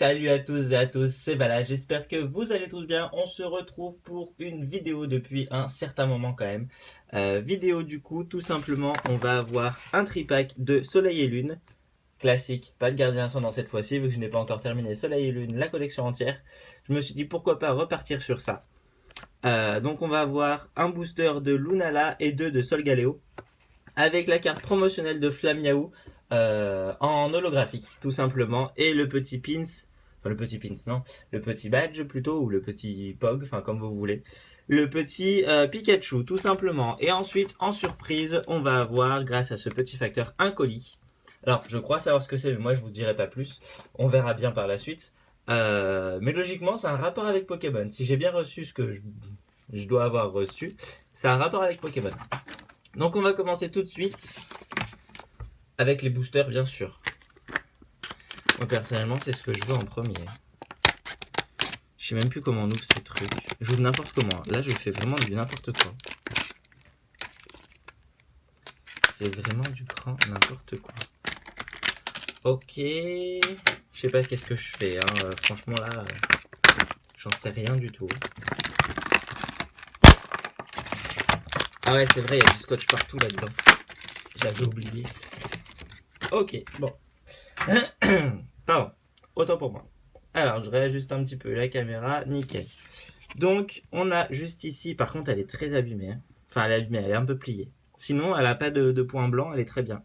Salut à tous et à tous, c'est Bala, j'espère que vous allez tous bien. On se retrouve pour une vidéo depuis un certain moment quand même. Vidéo du coup, tout simplement, on va avoir un tripack de Soleil et Lune. Classique, pas de gardien ascendant cette fois-ci, vu que je n'ai pas encore terminé Soleil et Lune, la collection entière. Je me suis dit pourquoi pas repartir sur ça. Donc on va avoir un booster de Lunala et deux de Solgaleo. Avec la carte promotionnelle de Flamiaou en holographique, tout simplement. Et le petit pins, enfin le petit pins, non, le petit badge plutôt, ou le petit pog, enfin comme vous voulez. Le petit Pikachu, tout simplement. Et ensuite, en surprise, on va avoir, grâce à ce petit facteur, un colis. Alors, je crois savoir ce que c'est, mais moi je vous dirai pas plus. On verra bien par la suite. Mais logiquement, c'est un rapport avec Pokémon. Si j'ai bien reçu ce que je dois avoir reçu, c'est un rapport avec Pokémon. Donc on va commencer tout de suite avec les boosters bien sûr. Moi personnellement c'est ce que je veux en premier. Je sais même plus comment on ouvre ces trucs. J'ouvre n'importe comment. Là je fais vraiment du n'importe quoi. C'est vraiment du grand n'importe quoi. Ok. Je sais pas qu'est-ce que je fais. Hein. Franchement là, j'en sais rien du tout. Ah ouais c'est vrai, il y a du scotch partout là-dedans. J'avais oublié. Ok, bon. Pardon, autant pour moi. Alors, je réajuste un petit peu la caméra, nickel. Donc, on a juste ici, par contre, elle est très abîmée. Hein. Enfin, elle est abîmée, elle est un peu pliée. Sinon, elle n'a pas de points blancs, elle est très bien.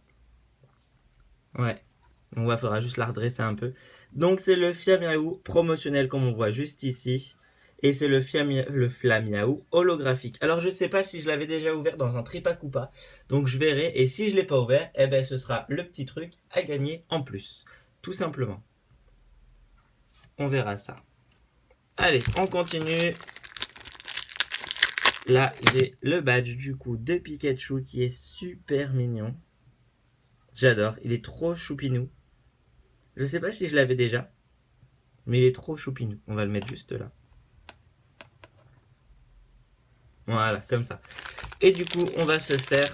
Ouais. Donc, il faudra juste la redresser un peu. Donc, c'est le Flamiaou promotionnel, comme on voit juste ici. Et c'est le Flamiaou holographique. Alors, je ne sais pas si je l'avais déjà ouvert dans un tripack ou pas. Donc, je verrai. Et si je ne l'ai pas ouvert, eh ben, ce sera le petit truc à gagner en plus. Tout simplement. On verra ça. Allez, on continue. Là, j'ai le badge du coup de Pikachu qui est super mignon. J'adore, il est trop choupinou. Je sais pas si je l'avais déjà, mais il est trop choupinou. On va le mettre juste là. Voilà, comme ça. Et du coup, on va se faire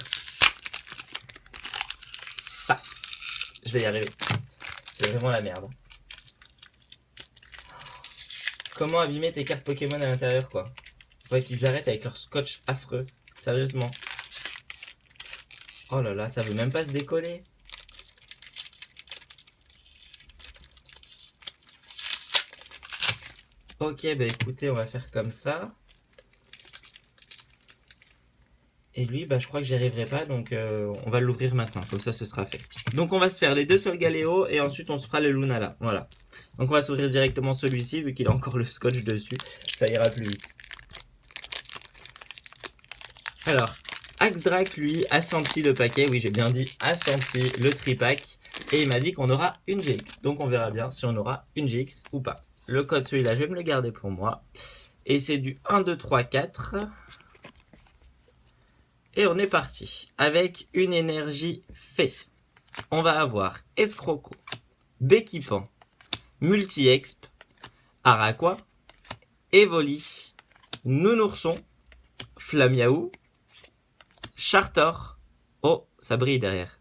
ça. Je vais y arriver. C'est vraiment la merde. Comment abîmer tes cartes Pokémon à l'intérieur, quoi. Faudrait qu'ils arrêtent avec leur scotch affreux. Sérieusement. Oh là là, ça veut même pas se décoller. Ok, bah écoutez, on va faire comme ça. Et lui, bah, je crois que j'y arriverai pas, donc on va l'ouvrir maintenant, comme ça ce sera fait. Donc on va se faire les deux Solgaleo et ensuite on se fera le Lunala. Voilà. Donc on va s'ouvrir directement celui-ci, vu qu'il a encore le scotch dessus. Ça ira plus vite. Alors, Axdrac, lui, a senti le paquet. Oui, j'ai bien dit, a senti le tripack. Et il m'a dit qu'on aura une GX. Donc on verra bien si on aura une GX ou pas. Le code, celui-là, je vais me le garder pour moi. Et c'est du 1, 2, 3, 4. Et on est parti avec une énergie fée. On va avoir Escroco, Béquipant, Multi-Exp, Araqua, Evoli, Nounourson, Flamiaou, Chartor. Oh, ça brille derrière.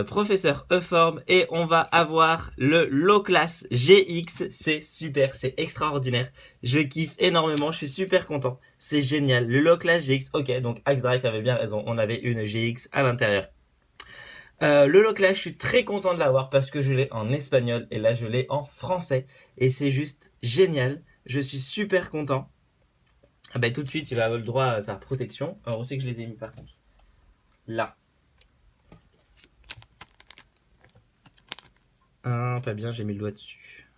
Professeur Euforme et on va avoir le Low Class GX. C'est super, c'est extraordinaire. Je kiffe énormément, je suis super content. C'est génial. Le Low Class GX, ok, donc Axdrake avait bien raison. On avait une GX à l'intérieur. Le Low Class, je suis très content de l'avoir parce que je l'ai en espagnol et là je l'ai en français. Et c'est juste génial. Je suis super content. Ah bah tout de suite, il va avoir le droit à sa protection. Alors on sait que je les ai mis par contre. Là. Ah, pas bien, j'ai mis le doigt dessus.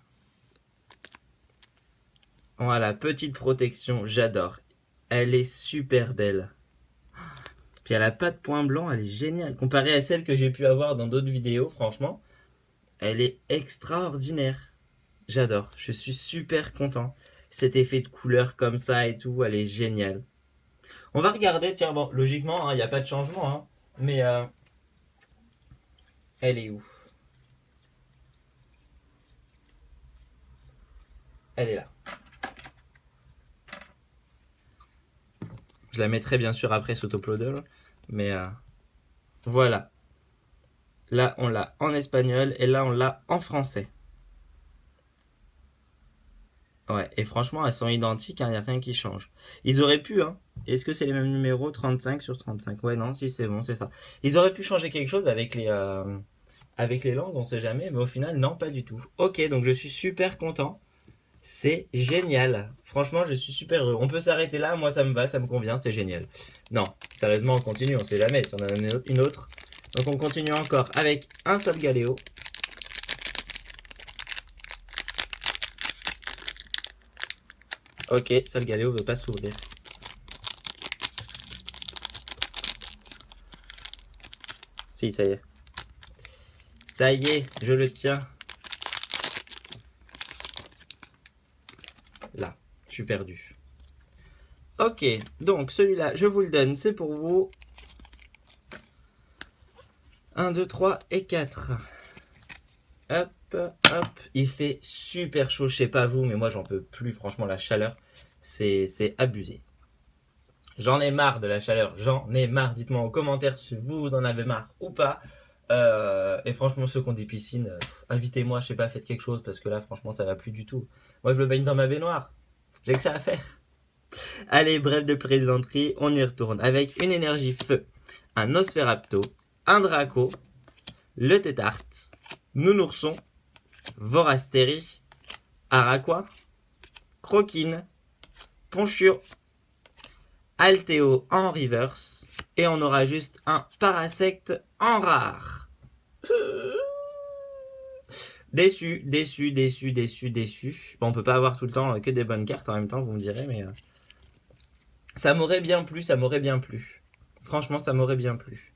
Voilà, petite protection, j'adore. Elle est super belle. Puis elle a pas de point blanc, elle est géniale. Comparée à celle que j'ai pu avoir dans d'autres vidéos, franchement, elle est extraordinaire. J'adore, je suis super content. Cet effet de couleur comme ça et tout, elle est géniale. On va regarder, tiens, bon, logiquement, il n'y a pas de changement, hein, mais elle est où? Elle est là. Je la mettrai bien sûr après cet uploader, mais voilà. Là, on l'a en espagnol et là, on l'a en français. Ouais, et franchement, elles sont identiques, il n'y a rien qui change. Ils auraient pu, hein. Est-ce que c'est les mêmes numéros 35 sur 35? Ouais, non, si, c'est bon, c'est ça. Ils auraient pu changer quelque chose avec les langues, on sait jamais, mais au final, non, pas du tout. Ok, donc je suis super content. C'est génial. Franchement, je suis super heureux. On peut s'arrêter là, moi ça me va, ça me convient, c'est génial. Non, sérieusement, on continue, on sait jamais si on en a une autre. Donc on continue encore avec un seul Galéo. Ok, Sol Galéo veut pas s'ouvrir. Si, ça y est. Ça y est, je le tiens. Là, je suis perdu. Ok, donc celui-là, je vous le donne, c'est pour vous. 1, 2, 3 et 4. Hop, hop. Il fait super chaud, je sais pas vous, mais moi j'en peux plus, franchement, la chaleur, c'est abusé. J'en ai marre de la chaleur, j'en ai marre. Dites-moi en commentaire si vous en avez marre ou pas. Et franchement, ceux qui ont des piscines, invitez-moi, je sais pas, faites quelque chose parce que là, franchement, ça va plus du tout. Moi, je me baigne dans ma baignoire. J'ai que ça à faire. Allez, bref de plaisanterie, on y retourne avec une énergie feu, un Nosferapto, un Draco, le Tétarte, Nounourson, Vorasteri, Araqua, Croquine, Ponchio, Alteo en reverse, et on aura juste un Parasect en rare. Déçu, déçu, déçu, déçu, déçu. Bon, on peut pas avoir tout le temps que des bonnes cartes en même temps, vous me direz, mais ça m'aurait bien plu, ça m'aurait bien plu. Franchement, ça m'aurait bien plu.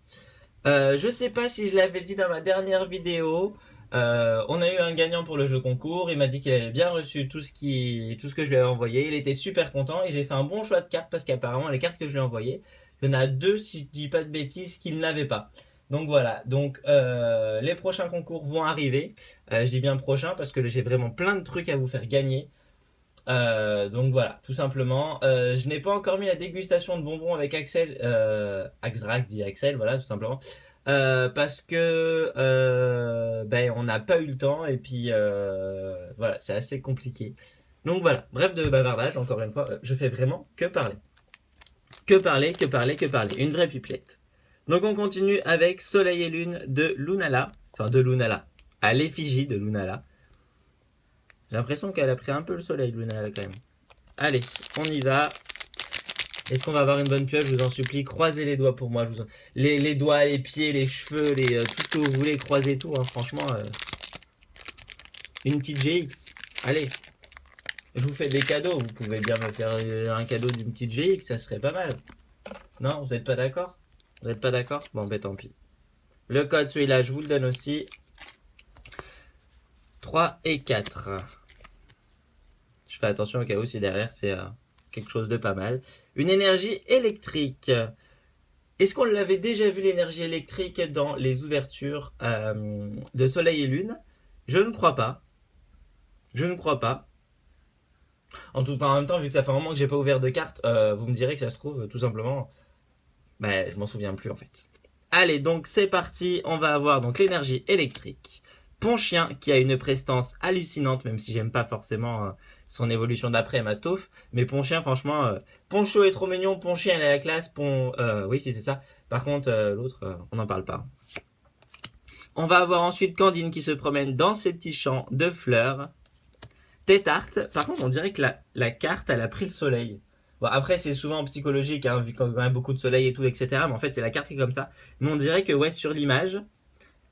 Je sais pas si je l'avais dit dans ma dernière vidéo. On a eu un gagnant pour le jeu concours. Il m'a dit qu'il avait bien reçu tout ce que je lui avais envoyé. Il était super content et j'ai fait un bon choix de cartes parce qu'apparemment les cartes que je lui ai envoyées, il y en a deux, si je dis pas de bêtises, qu'il n'avait pas. Donc voilà, donc les prochains concours vont arriver. Je dis bien prochain parce que j'ai vraiment plein de trucs à vous faire gagner. Donc voilà, tout simplement. Je n'ai pas encore mis la dégustation de bonbons avec Axel. Axdrac dit Axel, voilà, tout simplement. Parce que ben, on n'a pas eu le temps et puis voilà, c'est assez compliqué. Donc voilà, bref de bavardage, encore une fois, je fais vraiment que parler. Que parler, que parler, que parler. Une vraie pipelette. Donc on continue avec Soleil et Lune de Lunala. Enfin de Lunala. À l'effigie de Lunala. J'ai l'impression qu'elle a pris un peu le soleil, Lunala, quand même. Allez, on y va. Est-ce qu'on va avoir une bonne pioche? Je vous en supplie, croisez les doigts pour moi. Les doigts, les pieds, les cheveux, tout ce que vous voulez, croisez tout. Hein. Franchement, une petite GX. Allez, je vous fais des cadeaux. Vous pouvez bien me faire un cadeau d'une petite GX, ça serait pas mal. Non, vous n'êtes pas d'accord? Vous n'êtes pas d'accord? Bon, ben tant pis. Le code, celui-là, je vous le donne aussi. 3 et 4. Je fais attention au cas où si derrière c'est quelque chose de pas mal. Une énergie électrique. Est-ce qu'on l'avait déjà vu l'énergie électrique dans les ouvertures de Soleil et Lune? Je ne crois pas. Je ne crois pas. En même temps, vu que ça fait un moment que j'ai pas ouvert de carte, vous me direz que ça se trouve tout simplement. Ben, je m'en souviens plus en fait. Allez, donc c'est parti. On va avoir donc l'énergie électrique. Ponchien qui a une prestance hallucinante, même si j'aime pas forcément son évolution d'après Mastouf. Mais Ponchien, franchement, Poncho est trop mignon, Ponchien il a la classe, oui, si c'est ça. Par contre, l'autre, on n'en parle pas. On va avoir ensuite Candine qui se promène dans ses petits champs de fleurs. Tétarte, par contre, on dirait que la carte, elle a pris le soleil. Bon, après, c'est souvent psychologique, hein, vu qu'on a quand même beaucoup de soleil et tout, etc. Mais en fait, c'est la carte qui est comme ça. Mais on dirait que, ouais, sur l'image,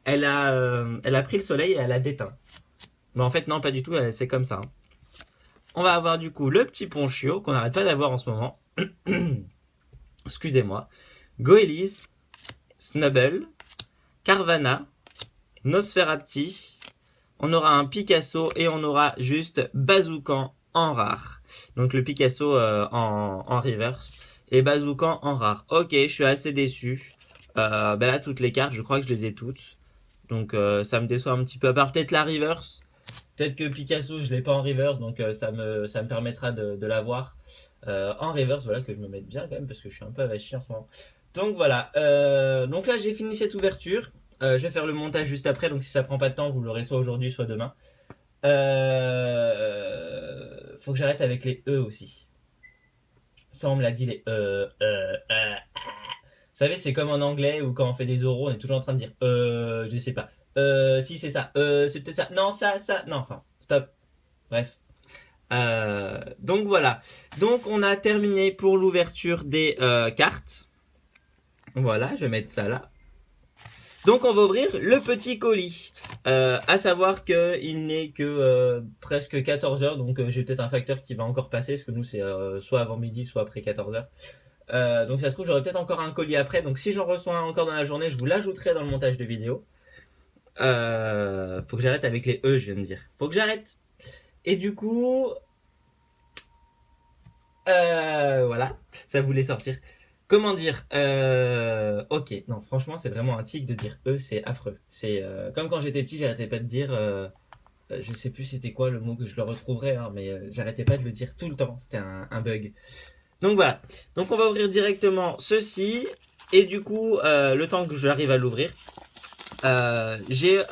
elle a pris le soleil et elle a déteint. Mais en fait, non, pas du tout, c'est comme ça. Hein. On va avoir du coup le petit Ponchio, qu'on n'arrête pas d'avoir en ce moment. Excusez-moi. Goélis, Snubble, Carvana, Nosferapti. On aura un Picasso et on aura juste Bazoukan en rare. Donc le Picasso en reverse et Bazoukan en rare. Ok, je suis assez déçu. Ben là, toutes les cartes, je crois que je les ai toutes. Donc ça me déçoit un petit peu. À part peut-être la reverse. Peut-être que Picasso, je ne l'ai pas en reverse, donc ça me permettra de l'avoir en reverse. Voilà, que je me mette bien quand même, parce que je suis un peu avachi en ce moment. Donc voilà, donc là j'ai fini cette ouverture. Je vais faire le montage juste après, donc si ça prend pas de temps, vous l'aurez soit aujourd'hui, soit demain. Faut que j'arrête avec les E aussi. Ça, on me l'a dit, les Vous savez, c'est comme en anglais où quand on fait des oraux, on est toujours en train de dire je sais pas. Si c'est ça. C'est peut-être ça. Non, ça. Non, enfin, stop. Bref. Donc voilà. Donc on a terminé pour l'ouverture des cartes. Voilà, je vais mettre ça là. Donc on va ouvrir le petit colis. À savoir qu'il n'est que presque 14 heures. Donc j'ai peut-être un facteur qui va encore passer. Parce que nous c'est soit avant midi, soit après 14 heures. Donc ça se trouve j'aurai peut-être encore un colis après. Donc si j'en reçois un encore dans la journée, je vous l'ajouterai dans le montage de vidéo. Faut que j'arrête avec les E, je viens de dire. Faut que j'arrête. Et du coup... voilà, ça voulait sortir. Comment dire ok, non, franchement, c'est vraiment un tic de dire E, c'est affreux. C'est comme quand j'étais petit, j'arrêtais pas de dire. Je sais plus c'était quoi le mot que je le retrouverai, hein, mais j'arrêtais pas de le dire tout le temps. C'était un bug. Donc voilà. Donc on va ouvrir directement ceci. Et du coup, le temps que j'arrive à l'ouvrir, j'ai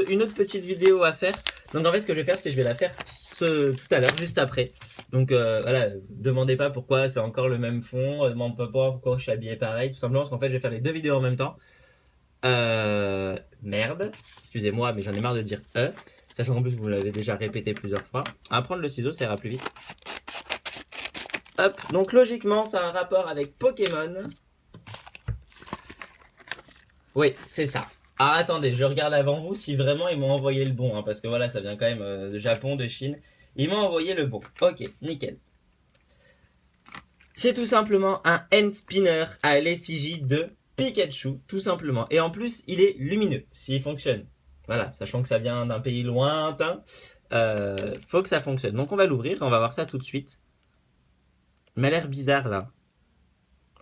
une autre petite vidéo à faire. Donc en fait, ce que je vais faire, c'est que je vais la faire tout à l'heure, juste après. Donc voilà, demandez pas pourquoi c'est encore le même fond, demandez pas pourquoi je suis habillé pareil, tout simplement parce qu'en fait je vais faire les deux vidéos en même temps. Merde, excusez-moi, mais j'en ai marre de dire sachant qu'en plus vous l'avez déjà répété plusieurs fois. On va prendre le ciseau, ça ira plus vite. Hop, donc logiquement ça a un rapport avec Pokémon. Oui, c'est ça. Ah attendez, je regarde avant vous si vraiment ils m'ont envoyé le bon, hein, parce que voilà, ça vient quand même de Japon, de Chine. Ils m'ont envoyé le bon. Ok, nickel. C'est tout simplement un hand spinner à l'effigie de Pikachu, tout simplement. Et en plus, il est lumineux, s'il fonctionne. Voilà, sachant que ça vient d'un pays lointain, faut que ça fonctionne. Donc on va l'ouvrir, on va voir ça tout de suite. Il m'a l'air bizarre là.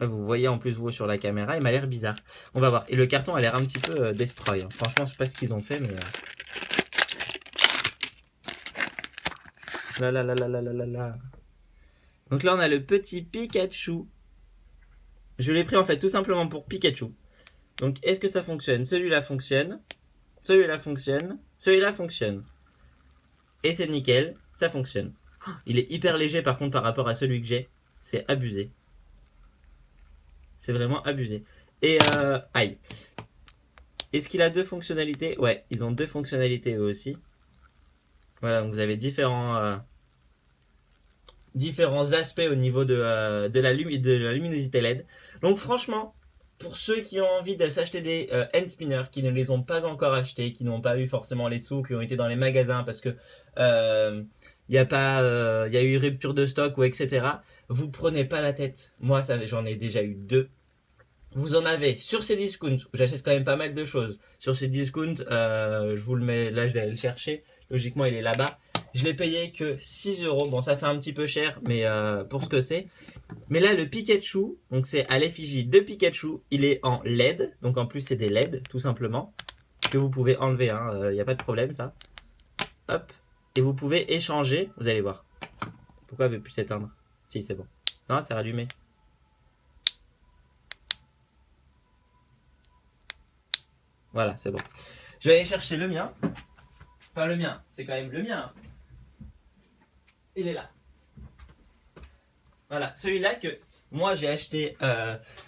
Vous voyez en plus vous sur la caméra, il m'a l'air bizarre. On va voir. Et le carton a l'air un petit peu destroy. Hein. Franchement, je sais pas ce qu'ils ont fait, mais... Là. Donc là, on a le petit Pikachu. Je l'ai pris en fait tout simplement pour Pikachu. Donc, est-ce que ça fonctionne? Celui-là fonctionne. Celui-là fonctionne. Celui-là fonctionne. Et c'est nickel, ça fonctionne. Il est hyper léger par contre par rapport à celui que j'ai. C'est abusé. C'est vraiment abusé. Et aïe. Est-ce qu'il a deux fonctionnalités? Ouais, ils ont deux fonctionnalités eux aussi. Voilà, donc vous avez différents aspects au niveau de la luminosité LED. Donc franchement, pour ceux qui ont envie de s'acheter des hand spinners, qui ne les ont pas encore achetés, qui n'ont pas eu forcément les sous, qui ont été dans les magasins parce que il y a eu rupture de stock ou etc. Vous prenez pas la tête. Moi, j'en ai déjà eu deux. Vous en avez sur ces discounts, où j'achète quand même pas mal de choses. Sur ces discounts, je vous le mets, là je vais aller le chercher. Logiquement, il est là-bas. Je l'ai payé que 6 euros. Bon, ça fait un petit peu cher, mais pour ce que c'est. Mais là, le Pikachu, donc c'est à l'effigie de Pikachu, il est en LED. Donc en plus, c'est des LED, tout simplement. Que vous pouvez enlever, il n'y a pas de problème, ça. Hop. Et vous pouvez échanger, vous allez voir. Pourquoi elle ne veut plus s'éteindre? Si, c'est bon. Non, c'est rallumé. Voilà, c'est bon. Je vais aller chercher le mien. Enfin, le mien, c'est quand même le mien. Il est là. Voilà, celui-là que moi j'ai acheté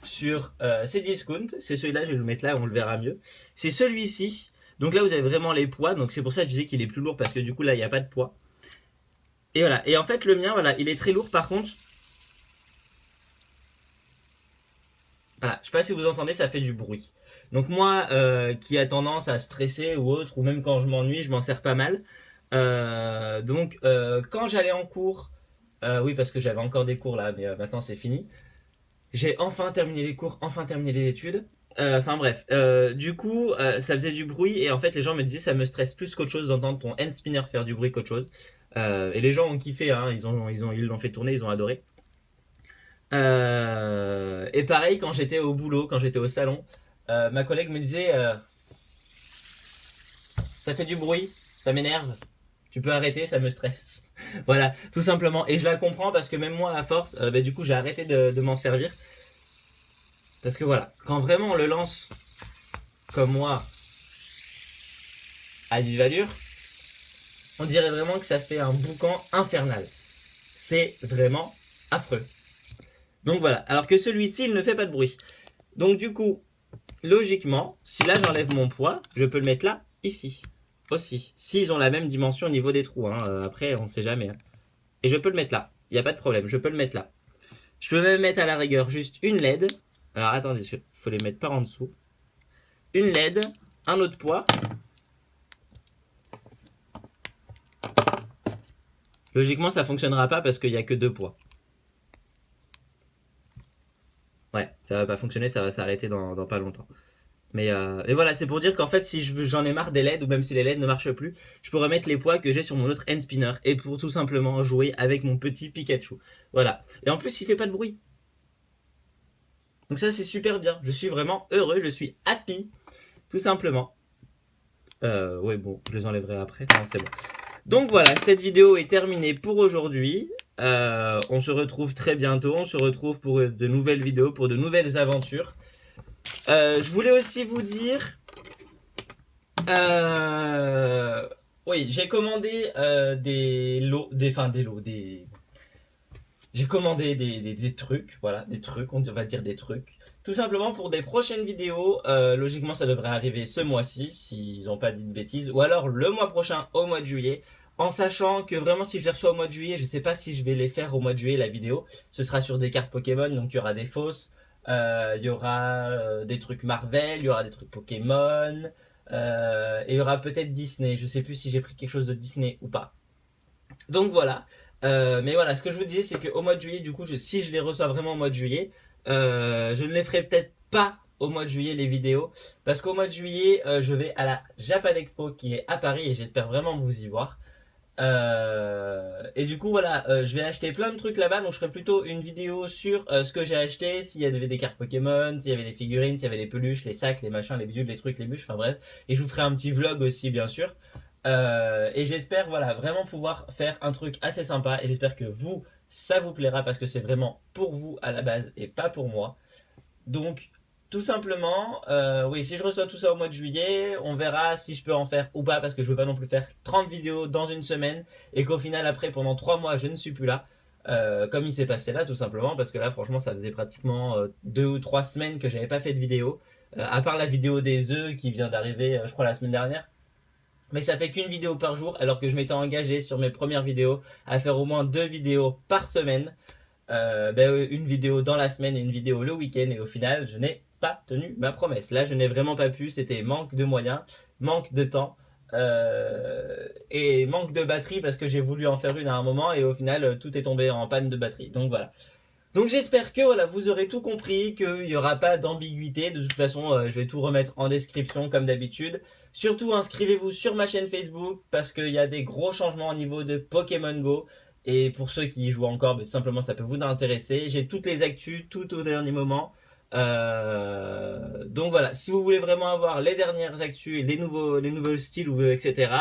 sur ces discounts. C'est celui-là, je vais le mettre là, on le verra mieux. C'est celui-ci. Donc là, vous avez vraiment les poids. Donc c'est pour ça que je disais qu'il est plus lourd parce que du coup, là, il n'y a pas de poids. Et voilà. Et en fait, le mien, voilà, il est très lourd. Par contre, voilà, je sais pas si vous entendez, ça fait du bruit. Donc moi, qui a tendance à stresser ou autre, ou même quand je m'ennuie, je m'en sers pas mal. Donc quand j'allais en cours, oui parce que j'avais encore des cours là, mais maintenant c'est fini. J'ai enfin terminé les cours, enfin terminé les études. Enfin bref, du coup, ça faisait du bruit et en fait les gens me disaient ça me stresse plus qu'autre chose d'entendre ton hand spinner faire du bruit qu'autre chose. Et les gens ont kiffé, hein, ils l'ont fait tourner, ils ont adoré. Et pareil quand j'étais au boulot, quand j'étais au salon, ma collègue me disait ça fait du bruit, ça m'énerve, tu peux arrêter, ça me stresse. Voilà, tout simplement. Et je la comprends parce que même moi à force, du coup j'ai arrêté de m'en servir. Parce que voilà, quand vraiment on le lance comme moi à vive allure, on dirait vraiment que ça fait un boucan infernal. C'est vraiment affreux. Donc voilà, alors que celui-ci, il ne fait pas de bruit. Donc du coup, logiquement, si là j'enlève mon poids, je peux le mettre là, ici, aussi. S'ils ont la même dimension au niveau des trous, hein. Après on sait jamais. Hein. Et je peux le mettre là, il n'y a pas de problème, je peux le mettre là. Je peux même mettre à la rigueur juste une LED. Alors attendez, il faut les mettre par en dessous. Une LED, un autre poids. Logiquement ça fonctionnera pas parce qu'il n'y a que 2 poids. Ouais, ça va pas fonctionner, ça va s'arrêter dans pas longtemps. Mais voilà, c'est pour dire qu'en fait, si j'en ai marre des LED, ou même si les LED ne marchent plus, je pourrais mettre les poids que j'ai sur mon autre hand spinner, et pour tout simplement jouer avec mon petit Pikachu. Voilà. Et en plus, il fait pas de bruit. Donc ça, c'est super bien. Je suis vraiment heureux, je suis happy, tout simplement. Ouais, bon, je les enlèverai après. Non, c'est bon. Donc voilà, cette vidéo est terminée pour aujourd'hui. On se retrouve très bientôt. On se retrouve pour de nouvelles vidéos, pour de nouvelles aventures. Je voulais aussi vous dire... oui, j'ai commandé des lots... J'ai commandé des trucs, voilà, des trucs, on va dire des trucs. Tout simplement pour des prochaines vidéos, logiquement ça devrait arriver ce mois-ci, s'ils n'ont pas dit de bêtises, ou alors le mois prochain, au mois de juillet, en sachant que vraiment si je les reçois au mois de juillet, je sais pas si je vais les faire au mois de juillet la vidéo, ce sera sur des cartes Pokémon, donc il y aura des fausses, il y aura des trucs Marvel, il y aura des trucs Pokémon, et il y aura peut-être Disney, je sais plus si j'ai pris quelque chose de Disney ou pas. Donc voilà. Mais voilà, ce que je vous disais, c'est qu'au mois de juillet, du coup, si je les reçois vraiment au mois de juillet, je ne les ferai peut-être pas au mois de juillet les vidéos, parce qu'au mois de juillet, je vais à la Japan Expo qui est à Paris et j'espère vraiment vous y voir. Et du coup, voilà, je vais acheter plein de trucs là-bas, donc je ferai plutôt une vidéo sur ce que j'ai acheté, s'il y avait des cartes Pokémon, s'il y avait des figurines, s'il y avait des peluches, les sacs, les machins, les bidules, les trucs, les bûches, enfin bref. Et je vous ferai un petit vlog aussi, bien sûr. Et j'espère voilà vraiment pouvoir faire un truc assez sympa et j'espère que vous ça vous plaira parce que c'est vraiment pour vous à la base et pas pour moi. Donc tout simplement, oui, si je reçois tout ça au mois de juillet, on verra si je peux en faire ou pas parce que je veux pas non plus faire 30 vidéos dans une semaine et qu'au final après pendant 3 mois je ne suis plus là. Comme il s'est passé là tout simplement parce que là franchement ça faisait pratiquement 2 ou 3 semaines que j'avais pas fait de vidéo. À part la vidéo des œufs qui vient d'arriver je crois la semaine dernière. Mais ça fait qu'une vidéo par jour alors que je m'étais engagé sur mes premières vidéos à faire au moins 2 vidéos par semaine. Une vidéo dans la semaine et une vidéo le week-end et au final je n'ai pas tenu ma promesse. Là je n'ai vraiment pas pu, c'était manque de moyens, manque de temps et manque de batterie parce que j'ai voulu en faire une à un moment et au final tout est tombé en panne de batterie. Donc voilà. Donc j'espère que voilà, vous aurez tout compris, qu'il n'y aura pas d'ambiguïté. De toute façon, je vais tout remettre en description comme d'habitude. Surtout, inscrivez-vous sur ma chaîne Facebook parce qu'il y a des gros changements au niveau de Pokémon Go. Et pour ceux qui y jouent encore, simplement ça peut vous intéresser. J'ai toutes les actus tout au dernier moment. Donc voilà, si vous voulez vraiment avoir les dernières actus, les nouveaux styles, etc.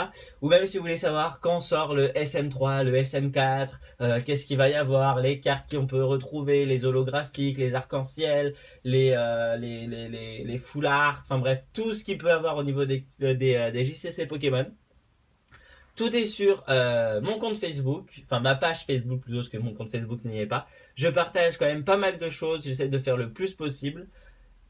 Ou même si vous voulez savoir quand sort le SM3, le SM4, qu'est-ce qu'il va y avoir, les cartes qu'on peut retrouver, les holographiques, les arcs-en-ciel, les full art, enfin bref, tout ce qu'il peut avoir au niveau des JCC Pokémon. Tout est sur mon compte Facebook, enfin ma page Facebook plutôt, parce que mon compte Facebook n'y est pas. Je partage quand même pas mal de choses, j'essaie de faire le plus possible.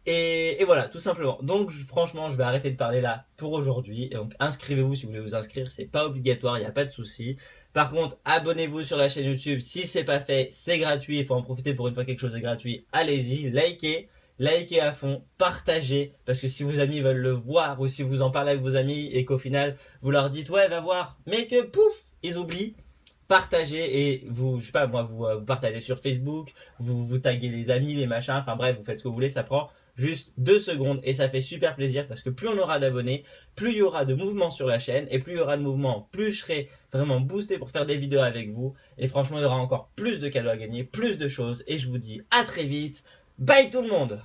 Et voilà, tout simplement. Donc franchement, je vais arrêter de parler là pour aujourd'hui. Et donc inscrivez-vous si vous voulez vous inscrire, c'est pas obligatoire, il n'y a pas de souci. Par contre, abonnez-vous sur la chaîne YouTube si c'est pas fait, c'est gratuit, il faut en profiter pour une fois quelque chose est gratuit. Allez-y, likez à fond, partagez, parce que si vos amis veulent le voir, ou si vous en parlez avec vos amis et qu'au final vous leur dites ouais va voir, mais que pouf, ils oublient, partagez et vous, je sais pas moi, vous partagez sur Facebook, vous taguez les amis, les machins, enfin bref, vous faites ce que vous voulez, ça prend juste 2 secondes et ça fait super plaisir parce que plus on aura d'abonnés, plus il y aura de mouvements sur la chaîne et plus il y aura de mouvements, plus je serai vraiment boosté pour faire des vidéos avec vous et franchement il y aura encore plus de cadeaux à gagner, plus de choses et je vous dis à très vite, bye tout le monde.